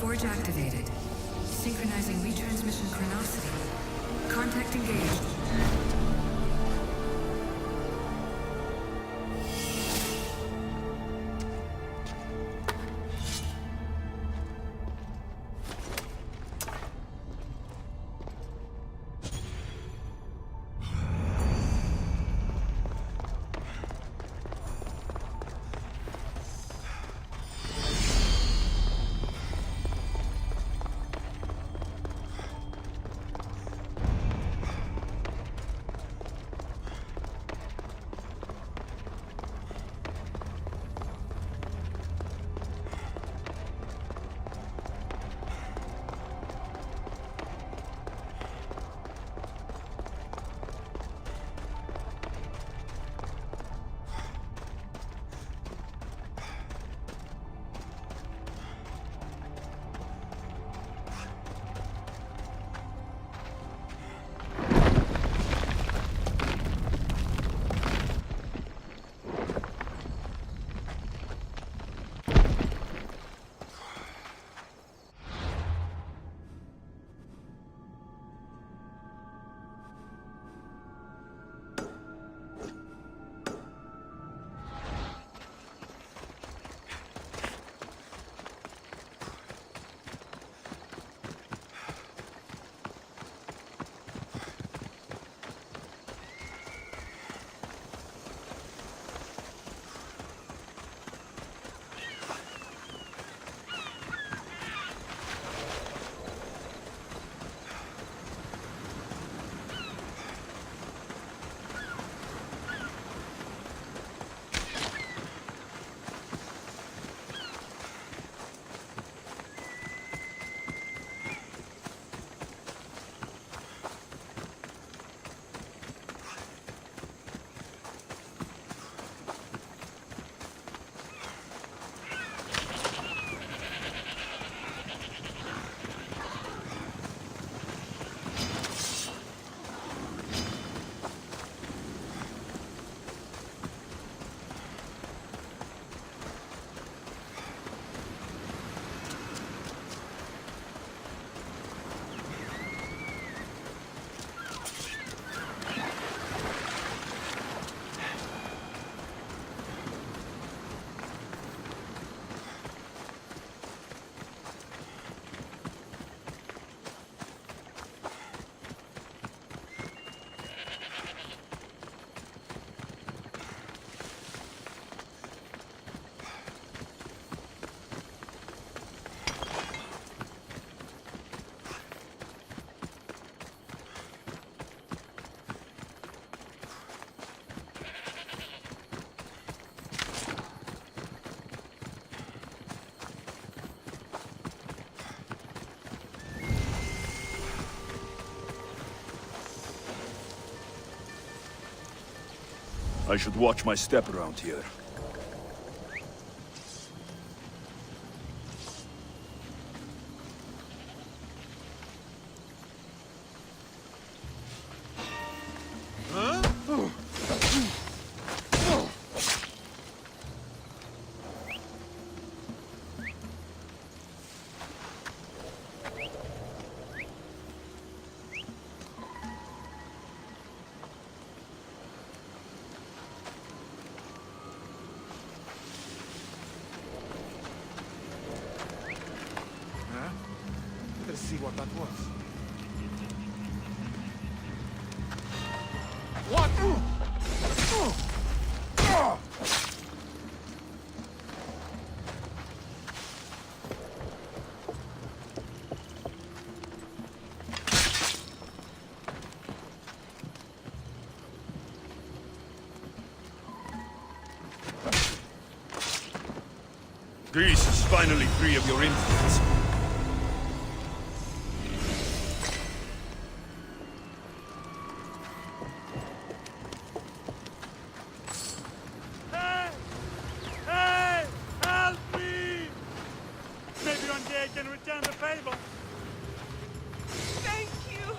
Forge activated. Synchronizing retransmission chronicity. Contact engaged. I should watch my step around here. Let's see what that was. What? Greece is finally free of your influence. Hey! Hey! Help me! Maybe one day I can return the favor. Thank you!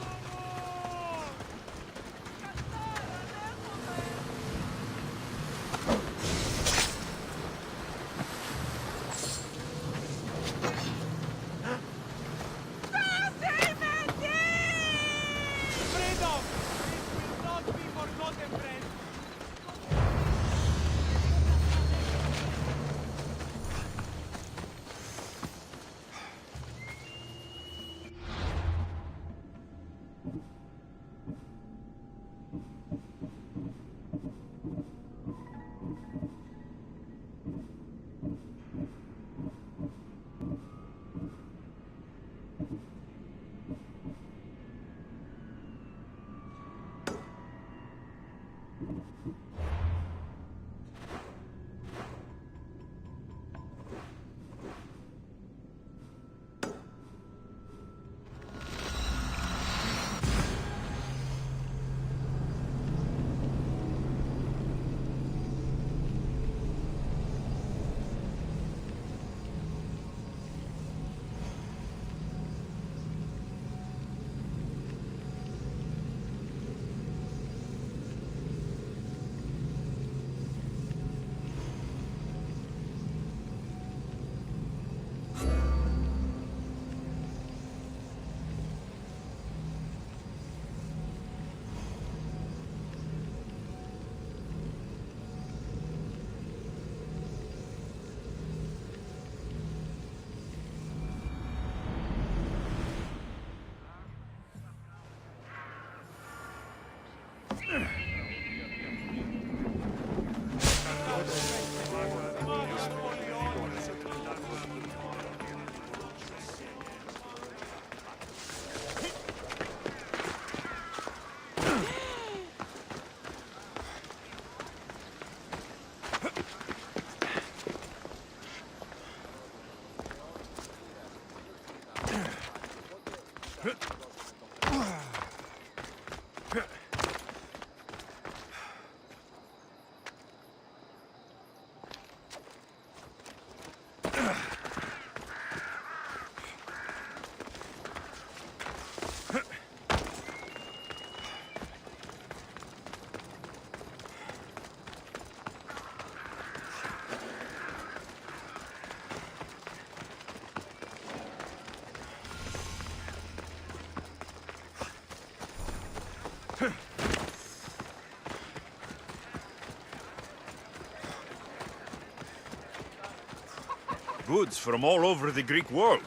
Goods from all over the Greek world.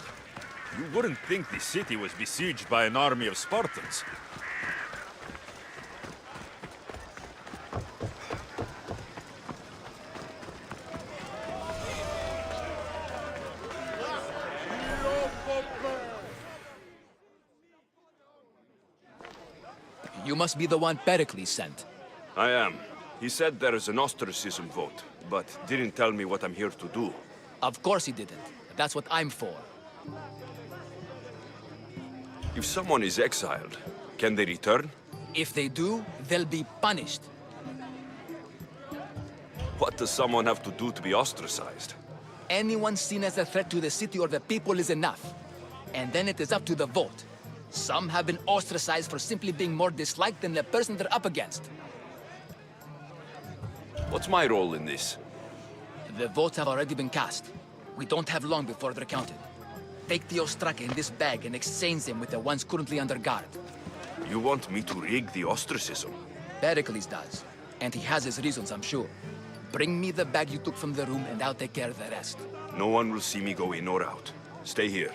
You wouldn't think the city was besieged by an army of Spartans. You must be the one Pericles sent. I am. He said there is an ostracism vote, but didn't tell me what I'm here to do. Of course he didn't. That's what I'm for. If someone is exiled, can they return? If they do, they'll be punished. What does someone have to do to be ostracized? Anyone seen as a threat to the city or the people is enough. And then it is up to the vote. Some have been ostracized for simply being more disliked than the person they're up against. What's my role in this? The votes have already been cast. We don't have long before they're counted. Take the ostraka in this bag and exchange them with the ones currently under guard. You want me to rig the ostracism? Pericles does. And he has his reasons, I'm sure. Bring me the bag you took from the room and I'll take care of the rest. No one will see me go in or out. Stay here.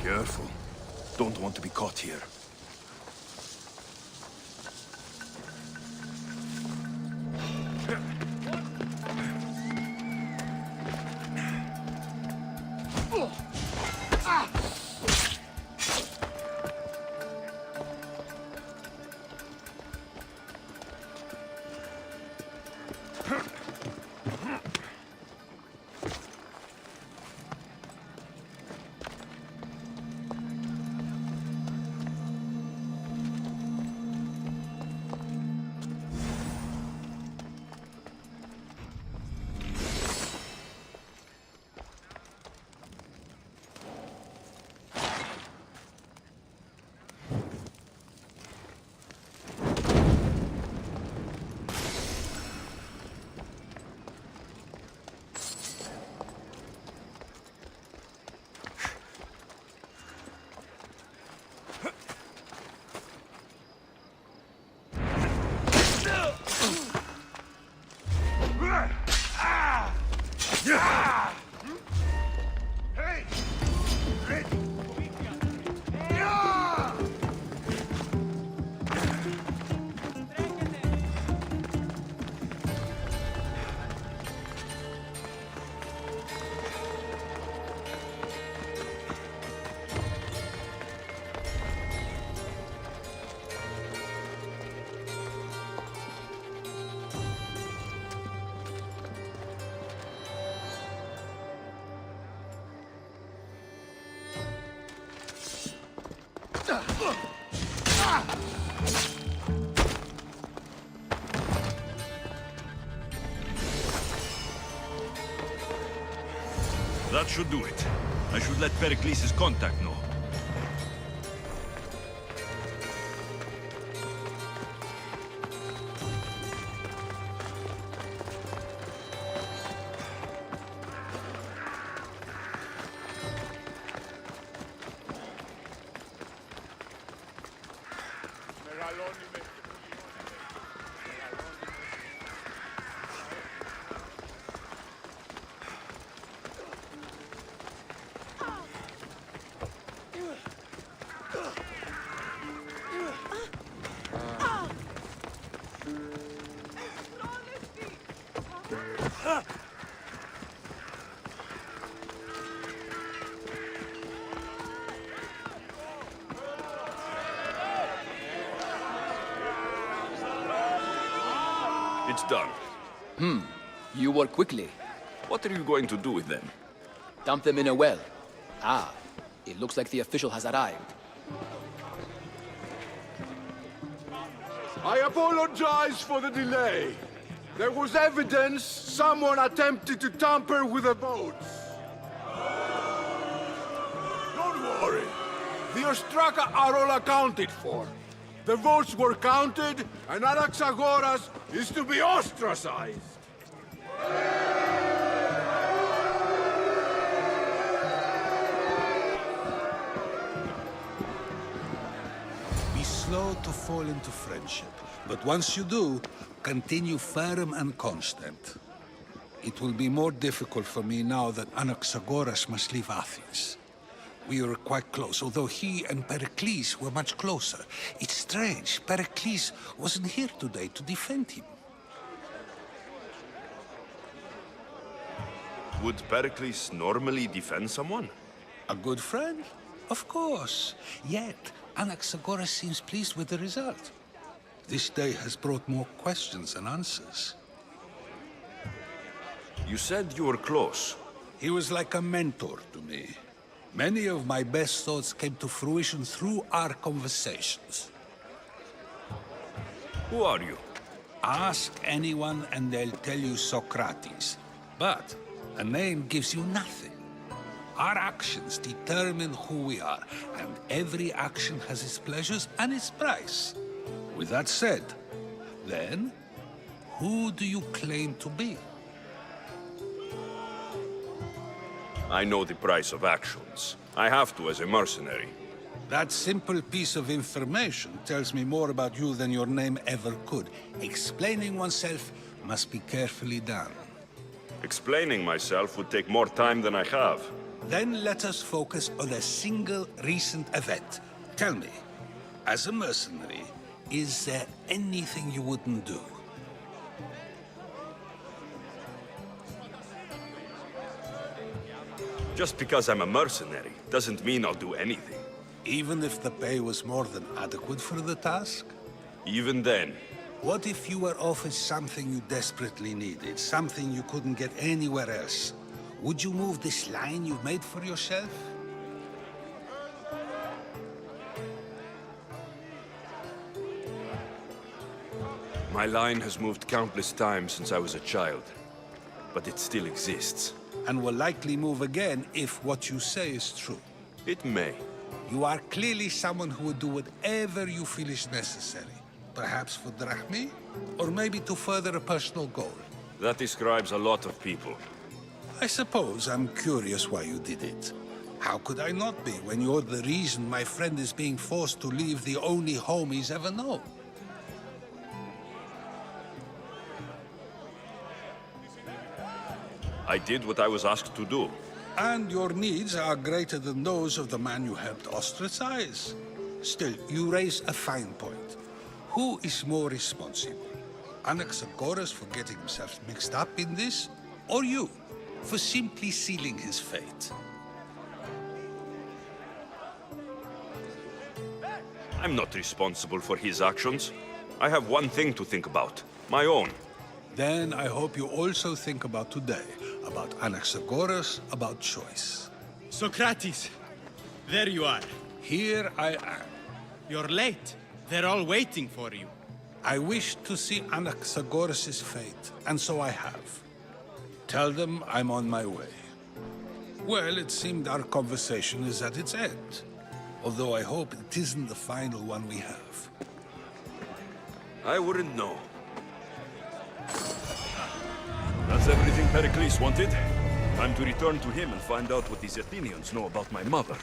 Careful. Don't want to be caught here. That should do it. I should let Pericles' contact know. It's done. You work quickly. What are you going to do with them? Dump them in a well. Ah, it looks like the official has arrived. I apologize for the delay. There was evidence someone attempted to tamper with the votes. Don't worry. The Ostraka are all accounted for. The votes were counted, and Anaxagoras is to be ostracized. Be slow to fall into friendship, but once you do, continue firm and constant. It will be more difficult for me now that Anaxagoras must leave Athens. We were quite close, although he and Pericles were much closer. It's strange, Pericles wasn't here today to defend him. Would Pericles normally defend someone? A good friend? Of course. Yet, Anaxagoras seems pleased with the result. This day has brought more questions than answers. You said you were close. He was like a mentor to me. Many of my best thoughts came to fruition through our conversations. Who are you? Ask anyone and they'll tell you Socrates. But a name gives you nothing. Our actions determine who we are, and every action has its pleasures and its price. With that said, then, who do you claim to be? I know the price of actions. I have to as a mercenary. That simple piece of information tells me more about you than your name ever could. Explaining oneself must be carefully done. Explaining myself would take more time than I have. Then let us focus on a single recent event. Tell me, as a mercenary, is there anything you wouldn't do? Just because I'm a mercenary doesn't mean I'll do anything. Even if the pay was more than adequate for the task? Even then, What if you were offered something you desperately needed, something you couldn't get anywhere else? Would you move this line you've made for yourself? my line has moved countless times since I was a child. But it still exists. And will likely move again if what you say is true. It may. You are clearly someone who would do whatever you feel is necessary. Perhaps for drachmae, or maybe to further a personal goal. That describes a lot of people. I suppose I'm curious why you did it. How could I not be when you're the reason my friend is being forced to leave the only home he's ever known? I did what I was asked to do. And your needs are greater than those of the man you helped ostracize. Still, you raise a fine point. Who is more responsible? Anaxagoras for getting himself mixed up in this? Or you, for simply sealing his fate? I'm not responsible for his actions. I have one thing to think about. My own. Then I hope you also think about today. About Anaxagoras, about choice. Socrates, there you are. Here I am. You're late. They're all waiting for you. I wish to see Anaxagoras' fate, and so I have. Tell them I'm on my way. Well, it seemed our conversation is at its end. Although I hope it isn't the final one we have. I wouldn't know. That's everything Pericles wanted. Time to return to him and find out what these Athenians know about my mother.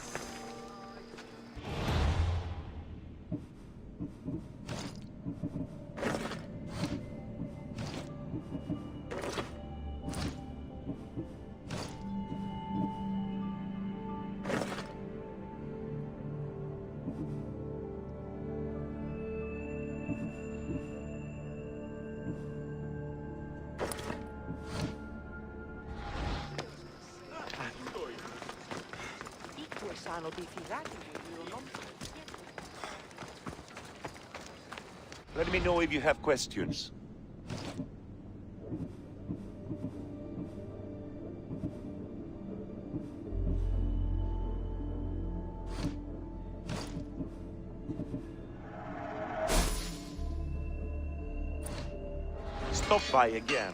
Let me know if you have questions. Stop by again.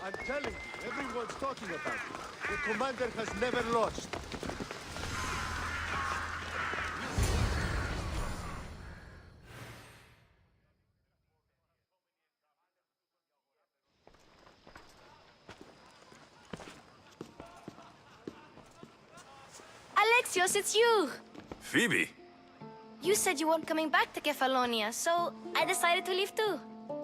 I'm telling you, everyone's talking about it. The commander has never lost. Alexios, it's you! Phoebe? You said you weren't coming back to Kefalonia, so I decided to leave too.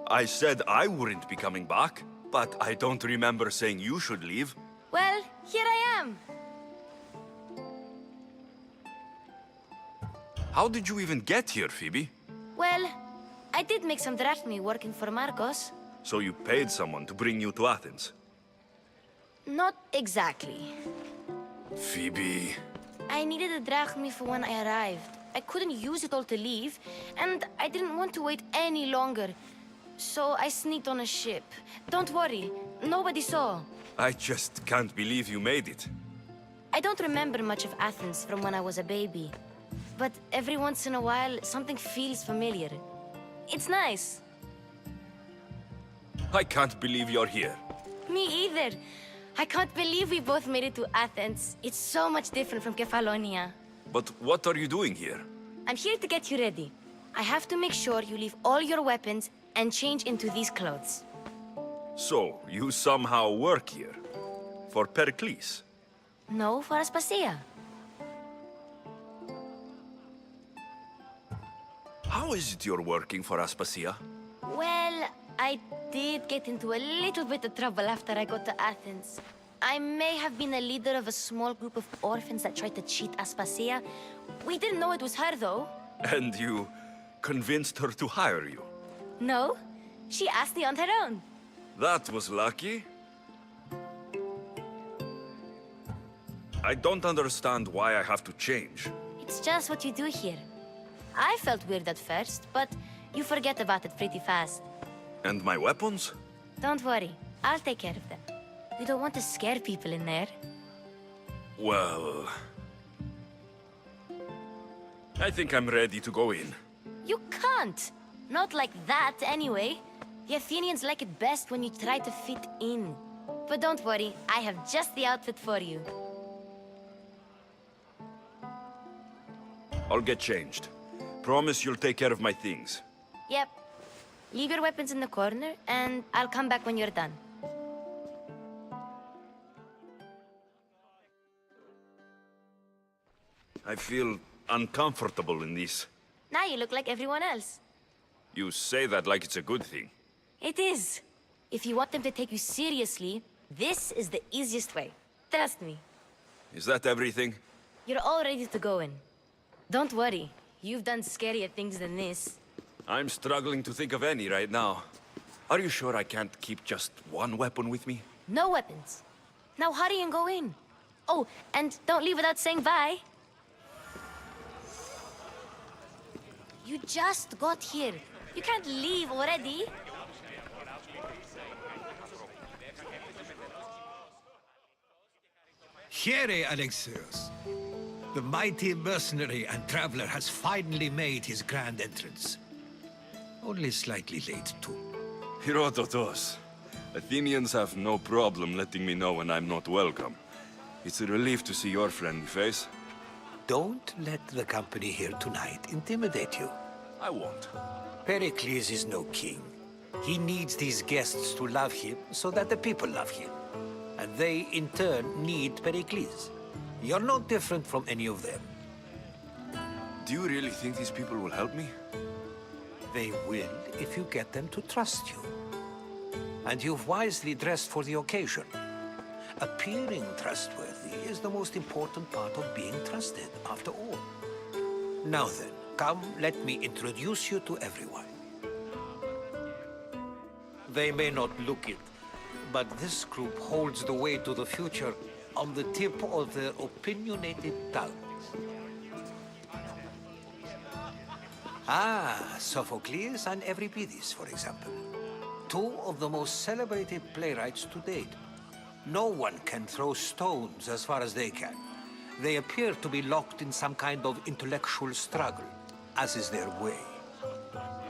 I said I wouldn't be coming back, but I don't remember saying you should leave. Well, here I am. How did you even get here, Phoebe? Well, I did make some drachmi working for Marcos. So you paid someone to bring you to Athens? Not exactly. Phoebe... I needed a drachmi for when I arrived. I couldn't use it all to leave, and I didn't want to wait any longer. So I sneaked on a ship. Don't worry, nobody saw. I just can't believe you made it. I don't remember much of Athens from when I was a baby. But every once in a while, something feels familiar. It's nice. I can't believe you're here. Me either. I can't believe we both made it to Athens. It's so much different from Kefalonia. But what are you doing here? I'm here to get you ready. I have to make sure you leave all your weapons and change into these clothes. So, you somehow work here? For Pericles? No, for Aspasia. How is it you're working for Aspasia? Well, I did get into a little bit of trouble after I got to Athens. I may have been a leader of a small group of orphans that tried to cheat Aspasia. We didn't know it was her, though. And you convinced her to hire you? No, she asked me on her own. That was lucky. I don't understand why I have to change. It's just what you do here. I felt weird at first, but you forget about it pretty fast. And my weapons? Don't worry, I'll take care of them. You don't want to scare people in there. Well... I think I'm ready to go in. You can't! Not like that, anyway. The Athenians like it best when you try to fit in. But don't worry, I have just the outfit for you. I'll get changed. Promise you'll take care of my things. Yep. Leave your weapons in the corner, and I'll come back when you're done. I feel uncomfortable in this. Now you look like everyone else. You say that like it's a good thing. It is. If you want them to take you seriously, this is the easiest way. Trust me. Is that everything? You're all ready to go in. Don't worry. You've done scarier things than this. I'm struggling to think of any right now. Are you sure I can't keep just one weapon with me? No weapons. Now hurry and go in. Oh, and don't leave without saying bye. You just got here. You can't leave already. Here, Alexios. The mighty mercenary and traveler has finally made his grand entrance. Only slightly late, too. Herodotos. Athenians have no problem letting me know when I'm not welcome. It's a relief to see your friendly face. Don't let the company here tonight intimidate you. I won't. Pericles is no king. He needs these guests to love him so that the people love him. And they, in turn, need Pericles. You're no different from any of them. Do you really think these people will help me? They will if you get them to trust you. And you've wisely dressed for the occasion. Appearing trustworthy is the most important part of being trusted, after all. Now then, come, let me introduce you to everyone. They may not look it, but this group holds the way to the future on the tip of their opinionated tongues. Ah, Sophocles and Euripides, for example. Two of the most celebrated playwrights to date. No one can throw stones as far as they can. They appear to be locked in some kind of intellectual struggle, as is their way.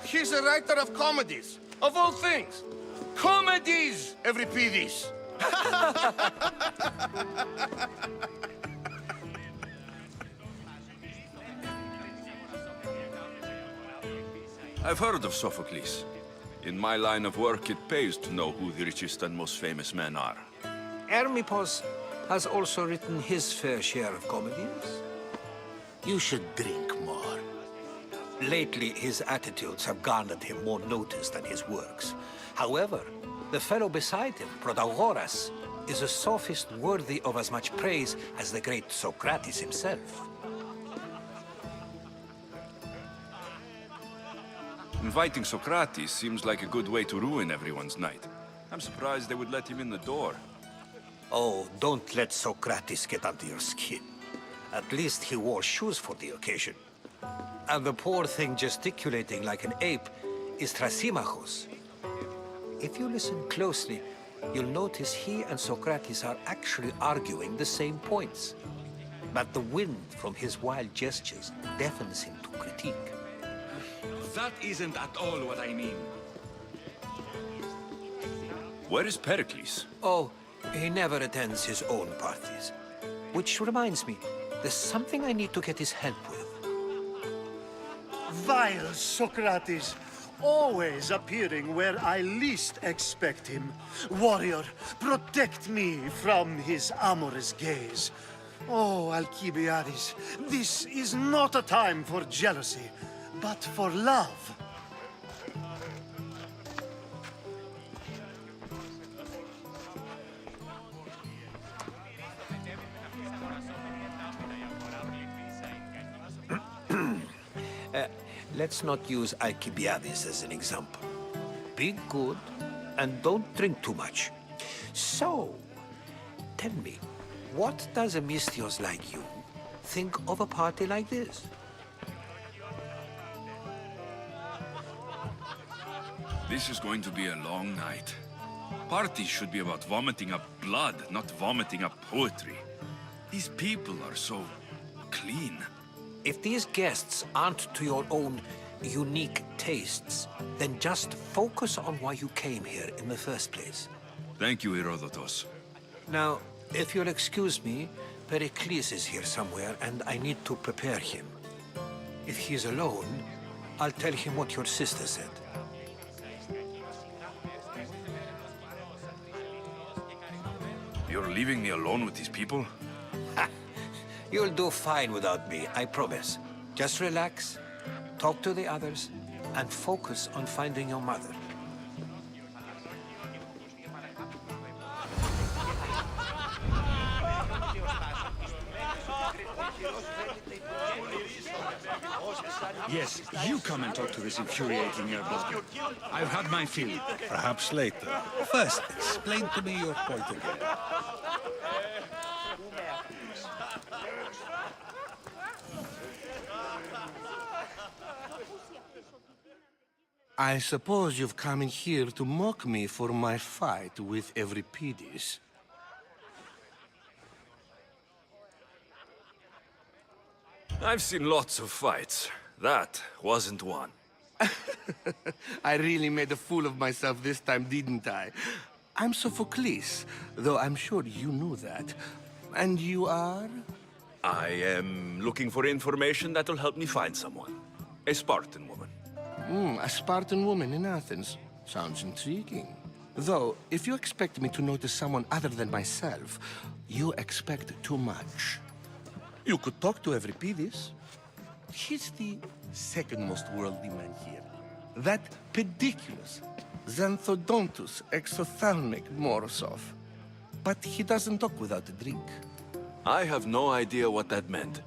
He's a writer of comedies, of all things. Comedies, Euripides. I've heard of Sophocles. In my line of work, it pays to know who the richest and most famous men are. Hermippos has also written his fair share of comedies. You should drink more. Lately, his attitudes have garnered him more notice than his works. However, the fellow beside him, Protagoras, is a sophist worthy of as much praise as the great Socrates himself. Inviting Socrates seems like a good way to ruin everyone's night. I'm surprised they would let him in the door. Oh, don't let Socrates get under your skin. At least he wore shoes for the occasion. And the poor thing gesticulating like an ape is Thrasymachos. If you listen closely, you'll notice he and Socrates are actually arguing the same points. But the wind from his wild gestures deafens him to critique. That isn't at all what I mean. Where is Pericles? Oh, he never attends his own parties. Which reminds me, there's something I need to get his help with. Vile Socrates, always appearing where I least expect him. Warrior, protect me from his amorous gaze. Oh, Alcibiades, this is not a time for jealousy, but for love. Let's not use Alcibiades as an example. Be good, and don't drink too much. So, tell me, what does a Misthios like you think of a party like this? This is going to be a long night. Parties should be about vomiting up blood, not vomiting up poetry. These people are so clean. If these guests aren't to your own unique tastes, then just focus on why you came here in the first place. Thank you, Herodotos. Now, if you'll excuse me, Pericles is here somewhere, and I need to prepare him. If he's alone, I'll tell him what your sister said. You're leaving me alone with these people? You'll do fine without me, I promise. Just relax, talk to the others, and focus on finding your mother. Yes, you come and talk to this infuriating airblood. I've had my fill. Perhaps later. First, explain to me your point again. I suppose you've come in here to mock me for my fight with Euripides. I've seen lots of fights. That wasn't one. I really made a fool of myself this time, didn't I? I'm Sophocles, though I'm sure you knew that. And you are? I am looking for information that'll help me find someone. A Spartan woman. A Spartan woman in Athens. Sounds intriguing. Though, if you expect me to notice someone other than myself, you expect too much. You could talk to Euripides. He's the second most worldly man here. That pediculous, xanthodontus exophthalmic Morosov. But he doesn't talk without a drink. I have no idea what that meant.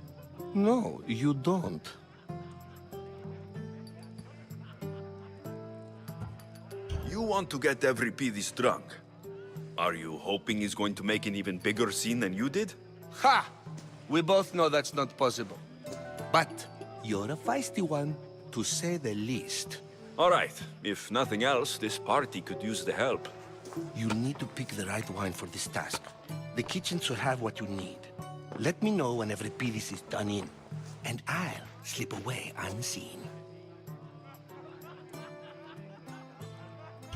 No, you don't. You want to get Euripides drunk. Are you hoping he's going to make an even bigger scene than you did? Ha! We both know that's not possible. But you're a feisty one, to say the least. All right. If nothing else, this party could use the help. You need to pick the right wine for this task. The kitchen should have what you need. Let me know when Euripides is done in, and I'll slip away unseen.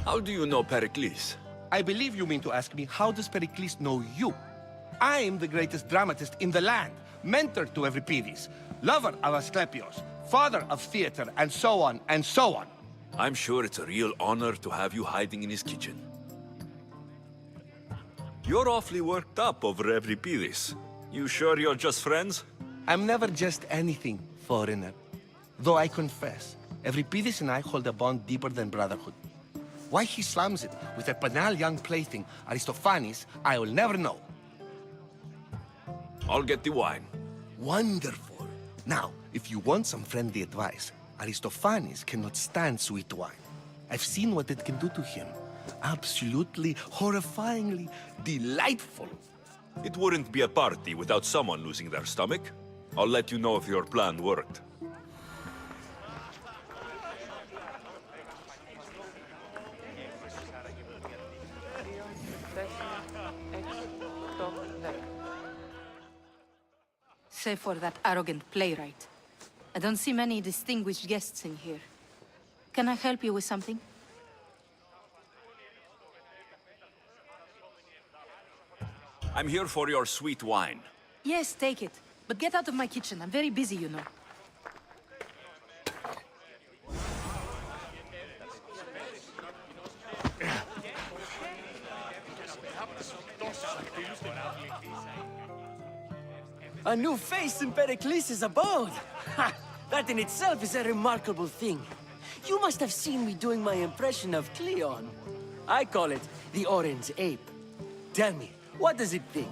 How do you know Pericles? I believe you mean to ask me, how does Pericles know you? I'm the greatest dramatist in the land, mentor to Euripides, lover of Asclepios, father of theater, and so on, and so on. I'm sure it's a real honor to have you hiding in his kitchen. You're awfully worked up over Euripides. You sure you're just friends? I'm never just anything, foreigner. Though I confess, Euripides and I hold a bond deeper than brotherhood. Why he slams it with a banal young plaything, Aristophanes, I will never know. I'll get the wine. Wonderful. Now, if you want some friendly advice, Aristophanes cannot stand sweet wine. I've seen what it can do to him. Absolutely, horrifyingly delightful. It wouldn't be a party without someone losing their stomach. I'll let you know if your plan worked. Save for that arrogant playwright. I don't see many distinguished guests in here. Can I help you with something? I'm here for your sweet wine. Yes, take it. But get out of my kitchen. I'm very busy, you know. A new face in Pericles' abode! Ha! That in itself is a remarkable thing. You must have seen me doing my impression of Cleon. I call it the Orange Ape. Tell me, what does it think?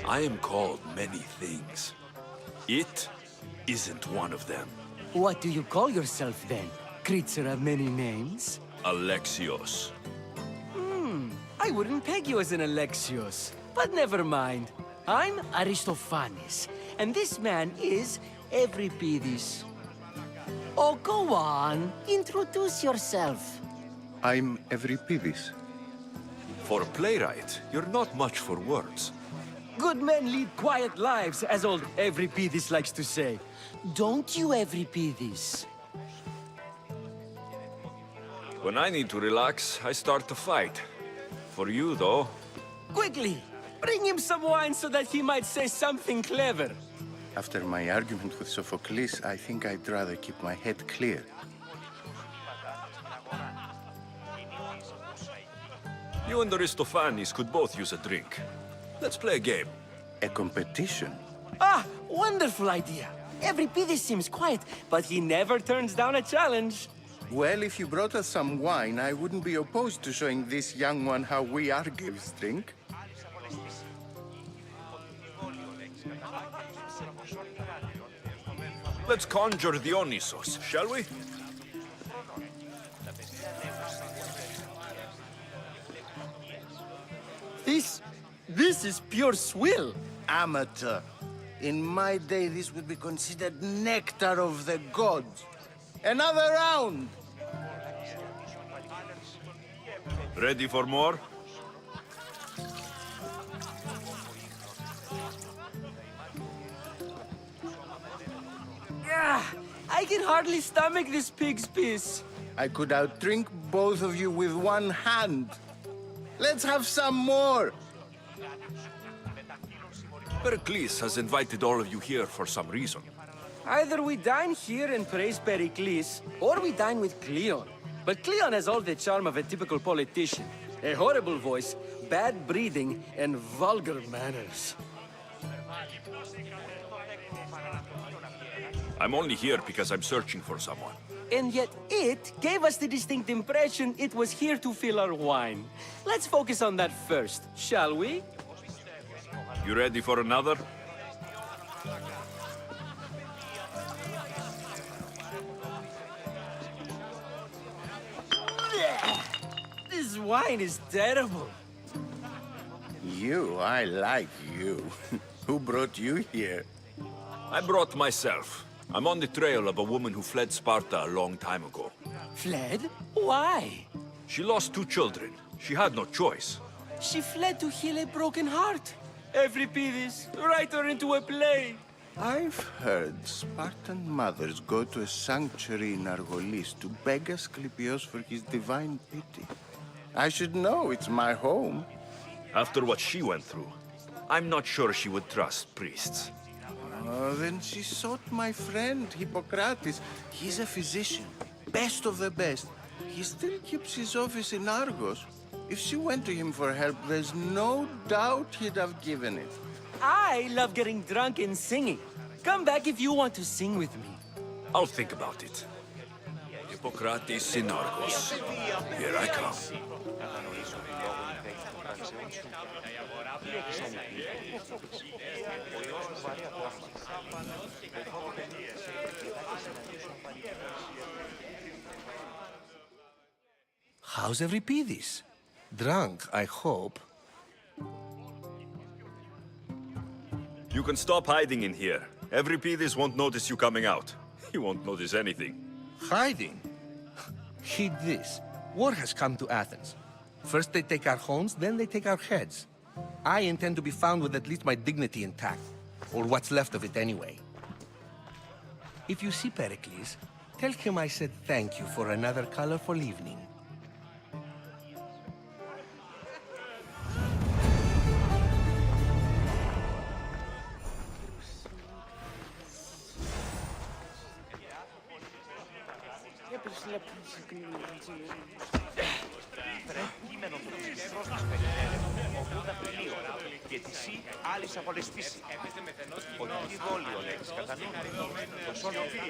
I am called many things. It isn't one of them. What do you call yourself then? Creature of many names? Alexios. I wouldn't peg you as an Alexios. But never mind. I'm Aristophanes, and this man is Euripides. Oh, go on. Introduce yourself. I'm Euripides. For a playwright, you're not much for words. Good men lead quiet lives, as old Euripides likes to say. Don't you, Euripides? When I need to relax, I start to fight. For you, though... Quickly! Bring him some wine so that he might say something clever. After my argument with Sophocles, I think I'd rather keep my head clear. You and Aristophanes could both use a drink. Let's play a game. A competition? Ah, wonderful idea. Every Pidis seems quiet, but he never turns down a challenge. Well, if you brought us some wine, I wouldn't be opposed to showing this young one how we Argives drink. Let's conjure Dionysos, shall we? This is pure swill. Amateur. In my day, this would be considered nectar of the gods. Another round! Ready for more? I can hardly stomach this pig's piss. I could outdrink both of you with one hand. Let's have some more! Pericles has invited all of you here for some reason. Either we dine here and praise Pericles, or we dine with Cleon. But Cleon has all the charm of a typical politician. A horrible voice, bad breeding, and vulgar manners. I'm only here because I'm searching for someone. And yet it gave us the distinct impression it was here to fill our wine. Let's focus on that first, shall we? You ready for another? This wine is terrible. You, I like you. Who brought you here? I brought myself. I'm on the trail of a woman who fled Sparta a long time ago. Fled? Why? She lost 2 children. She had no choice. She fled to heal a broken heart. Euripides, write her into a play. I've heard Spartan mothers go to a sanctuary in Argolis to beg Asclepios for his divine pity. I should know, it's my home. After what she went through, I'm not sure she would trust priests. Oh, then she sought my friend, Hippocrates. He's a physician, best of the best. He still keeps his office in Argos. If she went to him for help, there's no doubt he'd have given it. I love getting drunk and singing. Come back if you want to sing with me. I'll think about it. Hippocrates in Argos. Here I come. How's Euripides? Drunk, I hope. You can stop hiding in here. Euripides won't notice you coming out. He won't notice anything. Hiding? Heed this. War has come to Athens. First they take our homes, then they take our heads. I intend to be found with at least my dignity intact. Or what's left of it anyway. If you see Pericles, tell him I said thank you for another colorful evening.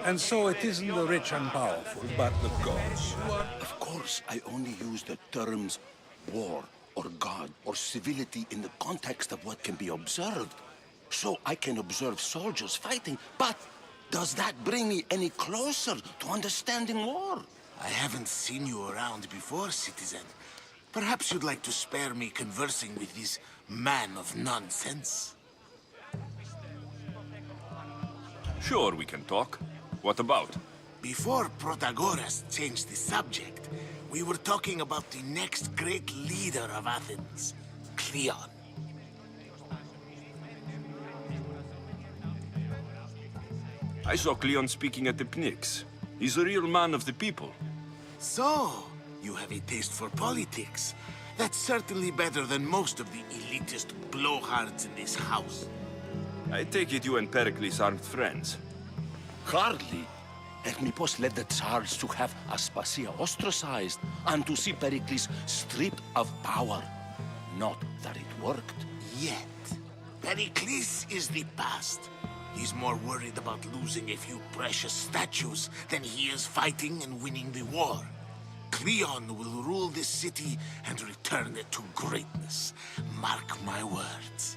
And so it isn't the rich and powerful, but the gods. Of course, I only use the terms war, or god, or civility in the context of what can be observed. So I can observe soldiers fighting, but does that bring me any closer to understanding war? I haven't seen you around before, citizen. Perhaps you'd like to spare me conversing with this man of nonsense? Sure, we can talk. What about? Before Protagoras changed the subject, we were talking about the next great leader of Athens, Cleon. I saw Cleon speaking at the Pnyx. He's a real man of the people. So, you have a taste for politics. That's certainly better than most of the elitist blowhards in this house. I take it you and Pericles aren't friends. Hardly. Hermippos led the Tsars to have Aspasia ostracized and to see Pericles stripped of power. Not that it worked. Yet, Pericles is the past. He's more worried about losing a few precious statues than he is fighting and winning the war. Cleon will rule this city and return it to greatness. Mark my words.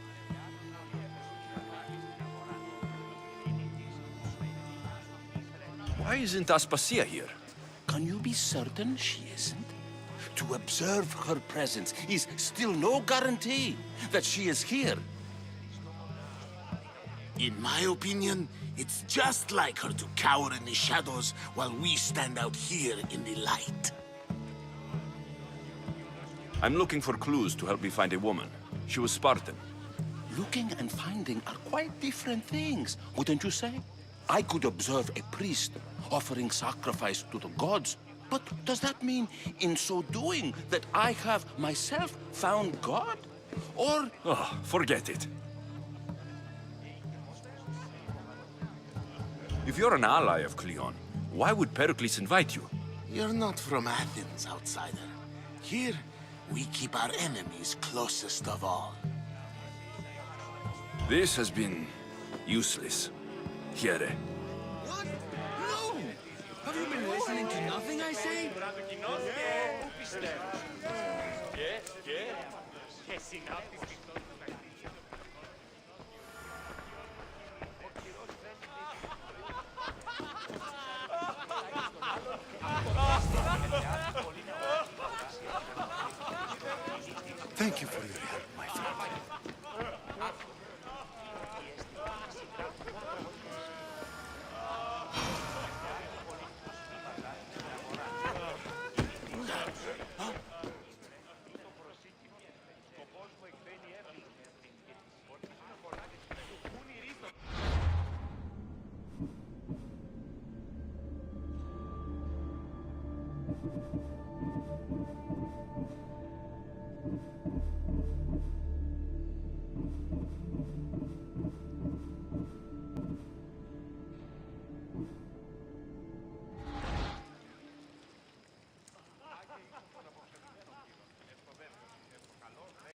Why isn't Aspasia here? Can you be certain she isn't? To observe her presence is still no guarantee that she is here. In my opinion, it's just like her to cower in the shadows while we stand out here in the light. I'm looking for clues to help me find a woman. She was Spartan. Looking and finding are quite different things, wouldn't you say? I could observe a priest offering sacrifice to the gods, but does that mean, in so doing, that I have myself found God? Or... Oh, forget it. If you're an ally of Cleon, why would Pericles invite you? You're not from Athens, outsider. Here, we keep our enemies closest of all. This has been useless. Here. What? No! Have you been listening to nothing I say? Thank you for your help, my friend.